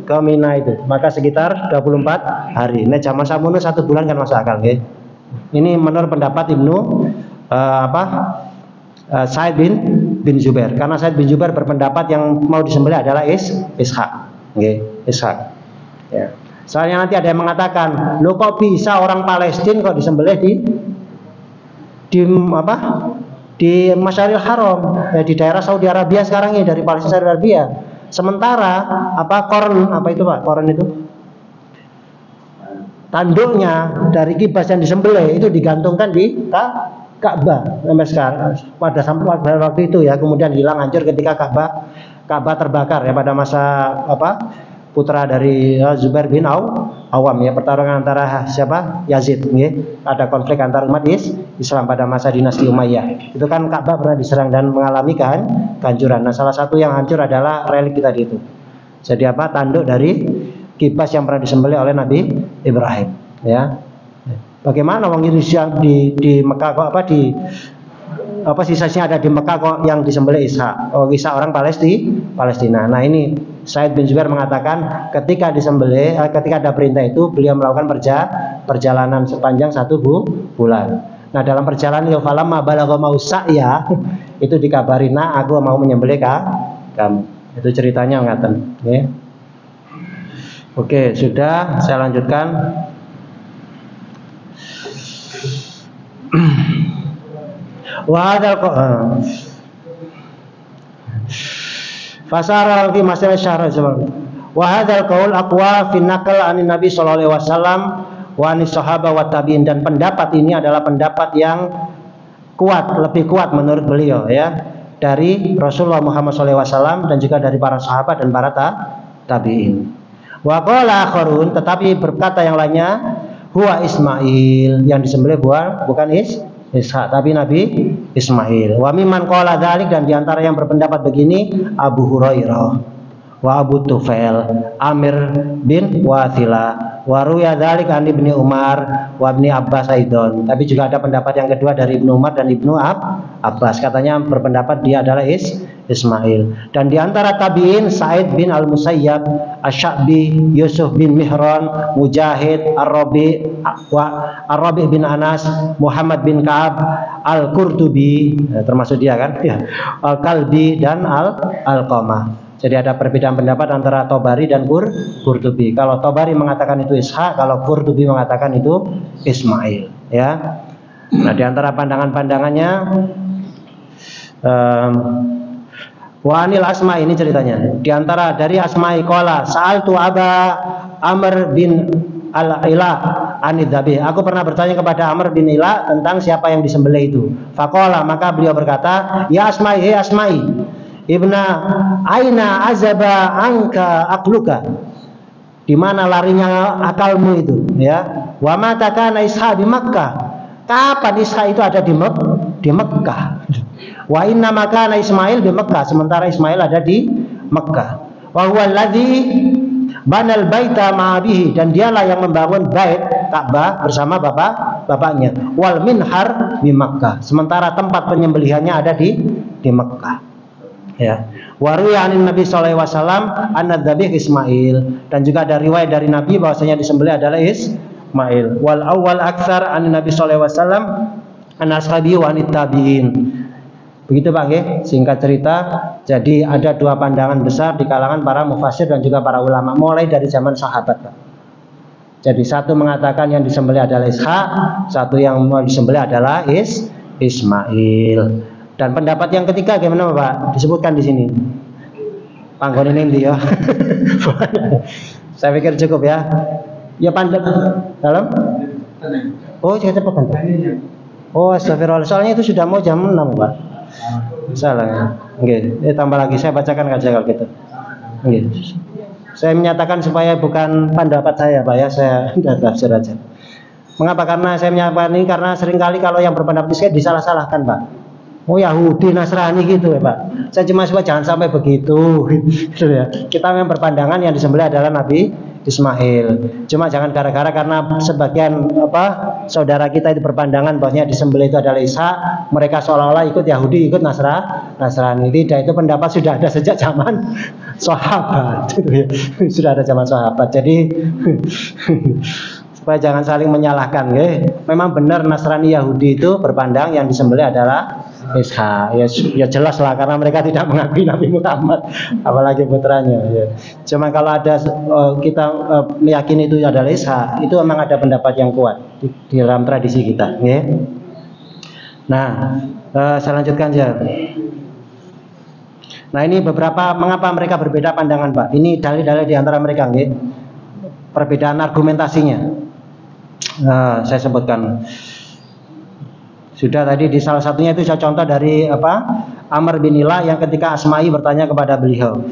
ke Mina itu, maka sekitar 24 hari. Nah, zaman samono 1 bulan kan masuk akal, ya. Ini menurut pendapat Sa'id bin Jubair, karena Sa'id bin Jubair berpendapat yang mau disembelih adalah Ishaq. Ishaq. Ya. Soalnya nanti ada yang mengatakan, "Loh, kok bisa orang Palestina kok disembelih di Masyaril Haram, di daerah Saudi Arabia sekarang ini, dari Palestina Saudi Arabia. Sementara koron itu tanduknya dari kibas yang disembelih itu digantungkan di Ka'bah sampai sekarang, pada waktu itu ya, kemudian hilang hancur ketika Ka'bah terbakar ya pada masa putra dari Zubair bin Awam ya, pertarungan antara Yazid ya. Ada konflik antar umat Islam pada masa dinasti Umayyah. Itu kan Ka'bah pernah diserang dan mengalami kehancuran. Nah, salah satu yang hancur adalah relik tadi itu. Jadi tanduk dari kibas yang pernah disembelih oleh Nabi Ibrahim ya. Bagaimana wong Indonesia di Mekah kok sisanya ada di Mekah kok yang disembelih Ishaq? Ishaq orang Palestina. Nah, ini Sa'id bin Jubair mengatakan ketika ada perintah itu beliau melakukan perjalanan sepanjang 1 bulan. Nah, dalam perjalanan falamma balagha mausaya itu dikabari, nah aku mau menyembelih kamu. Itu ceritanya ngaten, nggih. Oke, sudah, saya lanjutkan. Wa hadzal fasara fi masalah syarah zaman. Wa hadzal qaul aqwa fi naql anin Nabi sallallahu alaihi wasallam wa anis sahabat wa tabi'in, dan pendapat ini adalah pendapat yang kuat, lebih kuat menurut beliau ya, dari Rasulullah Muhammad SAW dan juga dari para sahabat dan para tabi'in. Wa qala akharun, tetapi berkata yang lainnya, huwa Ismail, yang disembelih bukan Ishak tapi Nabi Ismail. Wa mimman qala dzalik, dan diantara yang berpendapat begini Abu Hurairah wa Abu Tufail, Amir bin Wathila, wa ruya dzalik an Ibnu Umar wa Ibnu Abbas aidon. Tapi juga ada pendapat yang kedua dari Ibnu Umar dan Ibnu Abbas, katanya berpendapat dia adalah Ismail. Dan diantara tabi'in Sa'id bin Al-Musayyab, Asy-Sya'bi, Yusuf bin Mihran, Mujahid, Ar-Rabi bin Anas, Muhammad bin Ka'ab, Al-Qurtubi, termasuk dia kan ya, Al-Kalbi dan Al-Qamah. Jadi ada perbedaan pendapat antara Tobari dan Qurtubi. Kalau Tobari mengatakan itu Ishak, kalau Qurtubi mengatakan itu Ismail ya. Nah, di antara pandangan-pandangannya wa anil asma, ini ceritanya. Di antara dari asma'i qala sa'altu Aba Amr bin Al-Ila anidzabi. Aku pernah bertanya kepada Amr bin Ila tentang siapa yang disembelih itu. Faqala, maka beliau berkata, ya Asma'i, he Asma'i, Ibna aina azaba angka akluka, di mana larinya akalmu itu ya. Wa mata kana Ishaq di Makkah, kapan Ishaq itu ada di Mekkah. Wa inna makana Ismail di Mekkah, sementara Ismail ada di Mekkah. Wa huwa alladzi banal baita ma'abihi, dan dialah yang membangun bait Ka'bah bersama bapaknya. Wal minhar di Mekkah, sementara tempat penyembelihannya ada di Mekkah. Ya, waruya anin Nabi sallallahu alaihi wasallam an-nadzabih Ismail, dan juga ada riwayat dari Nabi bahwasanya disembelih adalah Ismail. Wal awal aktsar anin Nabi sallallahu alaihi wasallam an ashabi wa anit tabi'in. Begitu Pak nggih, singkat cerita. Jadi ada dua pandangan besar di kalangan para mufassir dan juga para ulama mulai dari zaman sahabat, Pak. Jadi satu mengatakan yang disembelih adalah Ishak, satu yang disembelih adalah Ismail. Dan pendapat yang ketiga gimana Pak? Disebutkan di sini. Panggon ini dia. Saya pikir cukup ya. Ya pendapat dalam. Oh, saya cepatkan. Oh, astagfirullah. Soalnya itu sudah mau jam 6 Pak. Salah ya. Oke, tambah lagi saya bacakan aja kalau gitu. Oke. Saya menyatakan supaya bukan pendapat saya Pak ya, saya tafsir aja. Mengapa? Karena saya menyatakan ini karena seringkali kalau yang berpendapat ini disalah-salahkan Pak. Oh Yahudi, Nasrani gitu ya Pak. Saya cuma supaya jangan sampai begitu, gitu ya. Kita memang berpandangan yang disembelih adalah Nabi Ismail. Cuma jangan gara-gara karena sebagian saudara kita itu berpandangan bahwasanya disembelih itu adalah Ishak, mereka seolah-olah ikut Yahudi, ikut Nasrani. Tidak, itu pendapat sudah ada sejak zaman sahabat, gitu ya. Sudah ada zaman sahabat. Jadi supaya jangan saling menyalahkan, ya. Memang benar Nasrani Yahudi itu berpandang yang disembelih adalah Ishak. Ya jelas lah karena mereka tidak mengakui Nabi Muhammad, apalagi putranya. Ya. Cuma kalau ada kita meyakini itu adalah Ishak, itu memang ada pendapat yang kuat di dalam tradisi kita. Ya. Nah, saya lanjutkan ya. Nah ini beberapa mengapa mereka berbeda pandangan Pak. Ini dalil-dalil di antara mereka, ya. Perbedaan argumentasinya. Saya sebutkan. Sudah tadi di salah satunya itu saya contoh dari Amr bin Ila yang ketika Asma'i bertanya kepada beliau.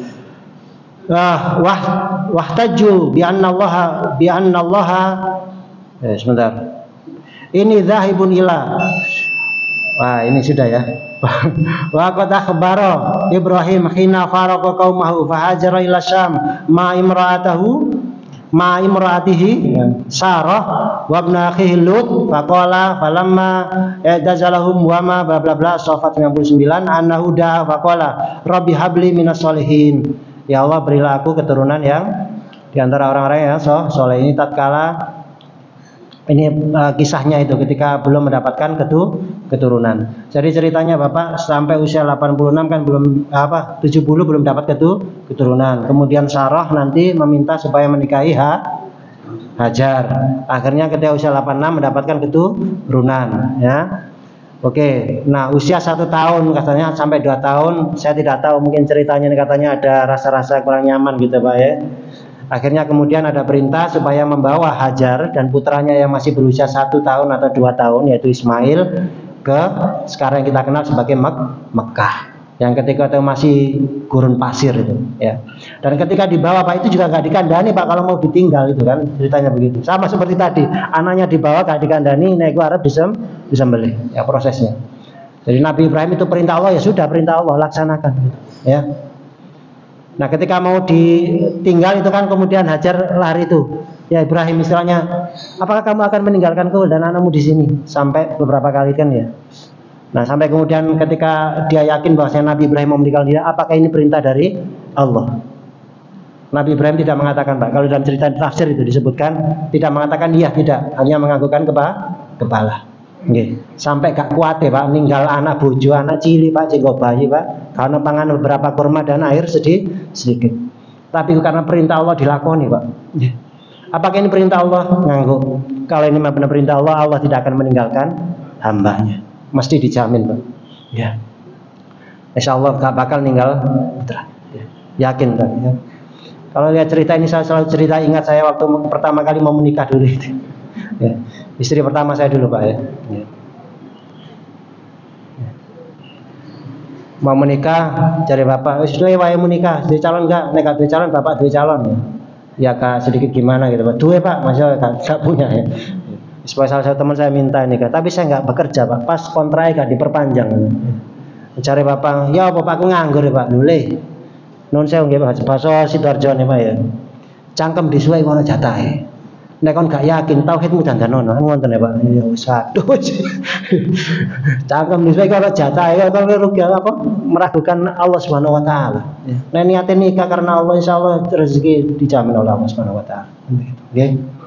Wahtaju bi anna Allah sebentar. Ini zahibun ila. Wah, ini sudah ya. Wa qad akhbara Ibrahim hina faraqa qaumahu fa hajara ila Syam ma imraatihi Sarah wa ibn akhihi Lut faqala falamma yadazalahum wa ma bla bla bla Shafat 99 annahu da'a faqala rabbi habli minas solihin. Ya Allah berilah aku keturunan yang di antara orang-orang yang soleh. Ini tatkala Ini kisahnya itu ketika belum mendapatkan keturunan. Jadi ceritanya Bapak sampai usia 86 kan belum 70 belum dapat keturunan. Kemudian Sarah nanti meminta supaya menikahi Hajar. Akhirnya ketika usia 86 mendapatkan keturunan, ya. Oke, nah usia 1 tahun katanya sampai 2 tahun, saya tidak tahu, mungkin ceritanya ini katanya ada rasa-rasa kurang nyaman gitu Pak ya. Akhirnya kemudian ada perintah supaya membawa Hajar dan putranya yang masih berusia 1 tahun atau 2 tahun yaitu Ismail ke sekarang yang kita kenal sebagai Mekah. Yang ketika itu masih gurun pasir itu, ya. Dan ketika dibawa Pak itu juga nggak dikandani Pak kalau mau ditinggal itu kan ceritanya begitu. Sama seperti tadi, anaknya dibawa nggak dikandani, nego Arab disembelih, ya prosesnya. Jadi Nabi Ibrahim itu perintah Allah ya sudah perintah Allah laksanakan, ya. Nah ketika mau ditinggal itu kan kemudian Hajar lari itu, ya Ibrahim istilahnya, apakah kamu akan meninggalkanku dan anakmu di sini sampai beberapa kali kan ya. Nah sampai kemudian ketika dia yakin bahwasanya Nabi Ibrahim mau meninggal dia, apakah ini perintah dari Allah? Nabi Ibrahim tidak mengatakan Pak. Kalau dalam cerita tafsir itu disebutkan tidak mengatakan iya, tidak, hanya menganggukkan kepala. Okay. Sampai gak kuat ya Pak, ninggal anak bojo, anak cili Pak, jenggot bayi Pak, karena pangan beberapa kurma dan air sedikit. Tapi karena perintah Allah dilakoni Pak. Apakah ini perintah Allah? Ngangguk. Kalau ini benar perintah Allah, Allah tidak akan meninggalkan hambanya. Mesti dijamin Pak. Ya. Insya Allah gak bakal ninggal putra. Ya. Yakin Pak. Ya. Kalau lihat cerita ini saya selalu cerita ingat saya waktu pertama kali mau menikah dulu itu. Ya. Istri pertama saya dulu Pak ya. Ya. Mau menikah cari bapak, sudah wae menikah, duwe calon enggak? Nek duwe calon bapak duwe calon. Ya Kak sedikit gimana gitu Pak. Duwe Pak, Masya Allah enggak punya ya. Supaya salah satu teman saya minta nikah, tapi saya nggak bekerja Pak. Pas kontrak kan diperpanjang. Cari bapak, ya bapakku nganggur ya Pak. Lule, non saya nggak bahasa Sidoarjo nih Pak ya. Cangkem disuai kono jatahe. Nek kon gak yakin tauhidmu dandanono, ngoten ya Pak. Ya wis aduh. Cangkem disuai kono jatahe, kalau rugi apa? Meragukan Allah Subhanahu wa taala. Nek niate nikah karena Allah insyaallah rezeki dijamin oleh Allah Subhanahu wa taala. Nggih.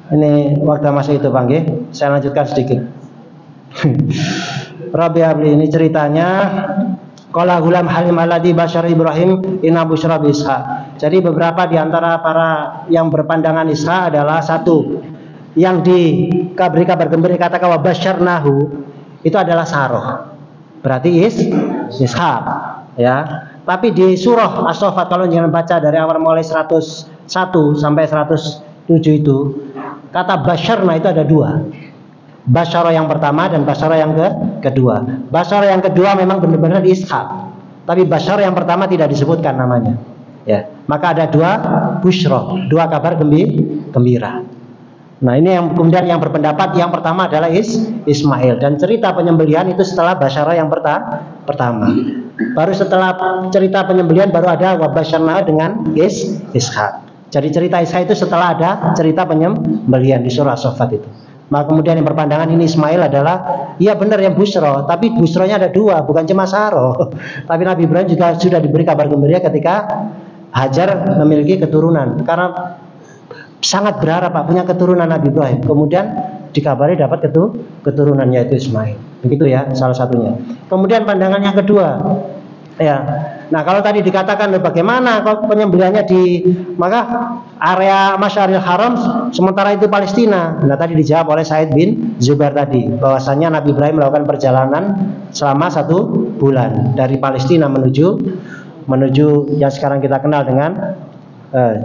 Ini waktu masa itu Bang, saya lanjutkan sedikit. Rabbi Abli ini ceritanya qala gulam halim alladhi basyar Ibrahim inna busyra bi Ishaq. Jadi beberapa di antara para yang berpandangan Ishaq adalah satu yang diberi kabar gembira kata wa basyarnahu itu adalah Sarah. Berarti Ishaq ya. Tapi di surah As-Saffat kalau jangan baca dari awal mulai 101 sampai 107 itu kata basyarna itu ada 2. Basyara yang pertama dan basyara yang kedua. Basyara yang kedua memang benar-benar Ishaq. Tapi basyara yang pertama tidak disebutkan namanya. Ya, maka ada 2 busyra, 2 kabar gembira. Nah, ini yang kemudian yang berpendapat yang pertama adalah Ismail dan cerita penyembelihan itu setelah basyara yang pertama. Baru setelah cerita penyembelihan baru ada wabasyarna dengan Ishaq. Jadi cerita Ishak itu setelah ada cerita penyembelihan di surah As-Saffat itu. Maka kemudian yang berpandangan ini Ismail adalah iya benar yang busro, tapi busronya ada 2, bukan cuma Saro. Tapi Nabi Ibrahim juga sudah diberi kabar gembira ketika Hajar memiliki keturunan. Karena sangat berharap Pak punya keturunan Nabi Ibrahim. Kemudian dikabari dapat keturunan yaitu Ismail. Begitu ya salah satunya. Kemudian pandangan yang kedua. Ya. Nah, kalau tadi dikatakan bagaimana kalau penyembelihannya di maka area Masyaril Haram sementara itu Palestina. Nah, tadi dijawab oleh Said bin Zubair tadi bahwasanya Nabi Ibrahim melakukan perjalanan selama 1 bulan dari Palestina menuju yang sekarang kita kenal dengan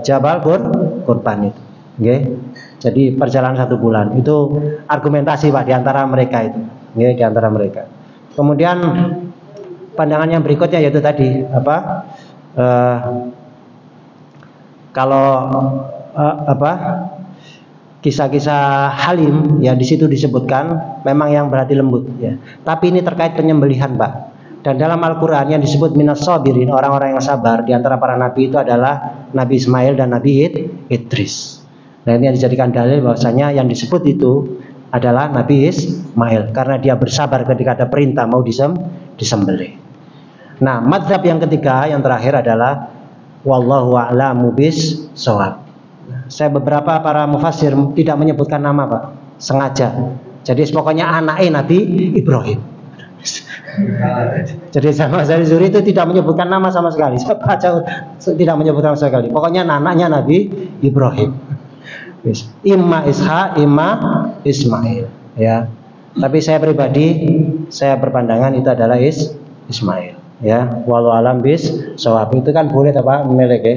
Jabal Qurban itu. Okay. Jadi perjalanan 1 bulan. Itu argumentasi Pak di antara mereka itu. Okay, di antara mereka. Kemudian pandangan yang berikutnya yaitu tadi kisah-kisah Halim ya di situ disebutkan memang yang berhati lembut ya. Tapi ini terkait penyembelihan Pak. Dan dalam Al-Qur'an yang disebut minas sabirin, orang-orang yang sabar di antara para nabi itu adalah Nabi Ismail dan Nabi Idris. Nah, ini yang dijadikan dalil bahwasanya yang disebut itu adalah Nabi Ismail karena dia bersabar ketika ada perintah mau disembelih. Nah, mazhab yang ketiga yang terakhir adalah wallahu a'lamu bis shawab. Saya beberapa para mufassir tidak menyebutkan nama Pak. sengaja. Jadi pokoknya anaknya Nabi Ibrahim. Jadi sama Mazhab Zuhri itu tidak menyebutkan nama sama sekali. Tidak menyebutkan sama sekali. Pokoknya anaknya Nabi Ibrahim. Imma Ishaq, imma Ismail. Ya. Tapi saya pribadi, saya berpandangan itu adalah Ismail. Ya, walau alam bis shawab itu kan boleh Pak milik ya.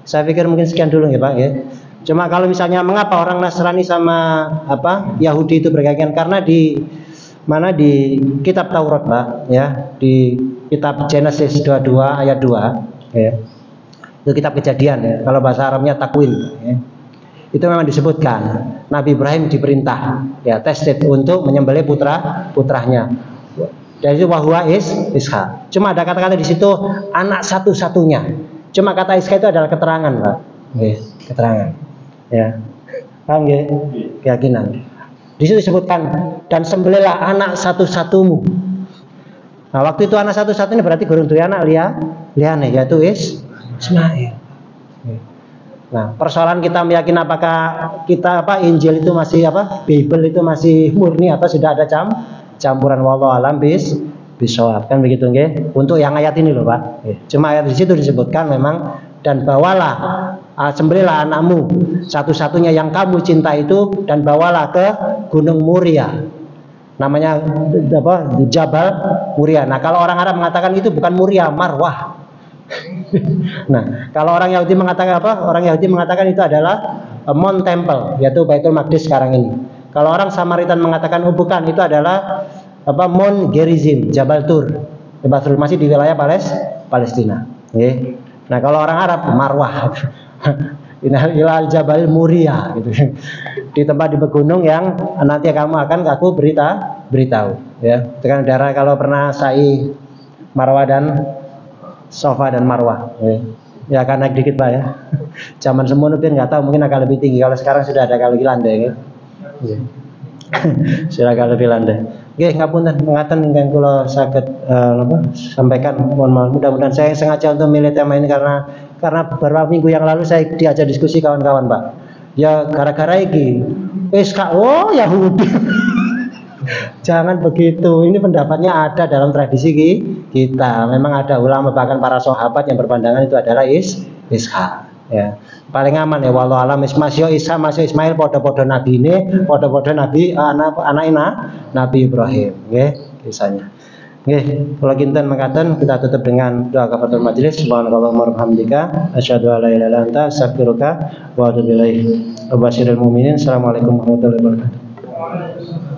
Saya pikir mungkin sekian dulu ya Pak ya. Cuma kalau misalnya mengapa orang Nasrani sama Yahudi itu berkaitan, karena di kitab Taurat Pak ya, di kitab Genesis 22 ayat 2 ya. Itu kitab Kejadian ya. Kalau bahasa Arabnya Takwil ya. Itu memang disebutkan Nabi Ibrahim diperintah ya tested untuk menyembelih putranya. Dari itu wahwa Ishak. Cuma ada kata-kata di situ anak satu-satunya. Cuma kata Ishak itu adalah keterangan, Pak. Oke, keterangan. Ya. Paham ya? Keyakinan. Di situ disebutkan dan sembelihlah anak satu-satumu. Nah, waktu itu anak satu-satunya berarti gurung duwe anak liyane yaitu Ismail. Nah, persoalan kita meyakini apakah kita Injil itu masih Bible itu masih murni atau sudah ada campuran, wallahu alam bisawab, kan begitu nggih. Untuk yang ayat ini loh Pak. Cuma ayat di situ disebutkan memang dan bawalah sembelihlah anakmu satu-satunya yang kamu cinta itu dan bawalah ke Gunung Muria. Namanya Jabal Muria. Nah, kalau orang Arab mengatakan itu bukan Muria, Marwah. Nah, kalau orang Yahudi mengatakan Orang Yahudi mengatakan itu adalah Mount Temple, yaitu Baitul Maqdis sekarang ini. Kalau orang Samaritan mengatakan bukan, itu adalah Mount Gerizim, Jabal Tur. Jabal Tur masih di wilayah Palestina. Okay. Nah, kalau orang Arab Marwah. Ilal Jabal Muria gitu. Di tempat di pegunung yang nanti aku beritahu ya. Dengan daerah kalau pernah sa'i Marwah dan Sofa dan Marwah ya akan naik dikit Pak ya. Zaman semono kan nggak tahu, mungkin akan lebih tinggi. Kalau sekarang sudah ada kali landai ya. Sudah agak lebih landai. Nggih, ngapunten mengaten ingkang kula saged sampaikan. Mohon maaf, mudah-mudahan saya sengaja untuk milih tema ini karena beberapa minggu yang lalu saya diajak diskusi kawan-kawan Pak. Ya gara-gara iki Yahudi. Jangan begitu. Ini pendapatnya ada dalam tradisi kita. Memang ada ulama bahkan para sahabat yang berpandangan itu adalah Ishak. Ya. Paling aman ya wallahu alam masih Isa masih Ismail podo-podo nabi ini, podo-podo nabi anak Nabi Ibrahim. Nggih, kisahnya. Nggih, kalau kinten mengatakan kita tutup dengan doa kafaratul majelis. Subhanallahumma wa bihamdika asyhadu an la ilaha illa anta astaghfiruka wa atubu ilaik. Wa basyiril mu'minin. Assalamualaikum warahmatullahi wabarakatuh.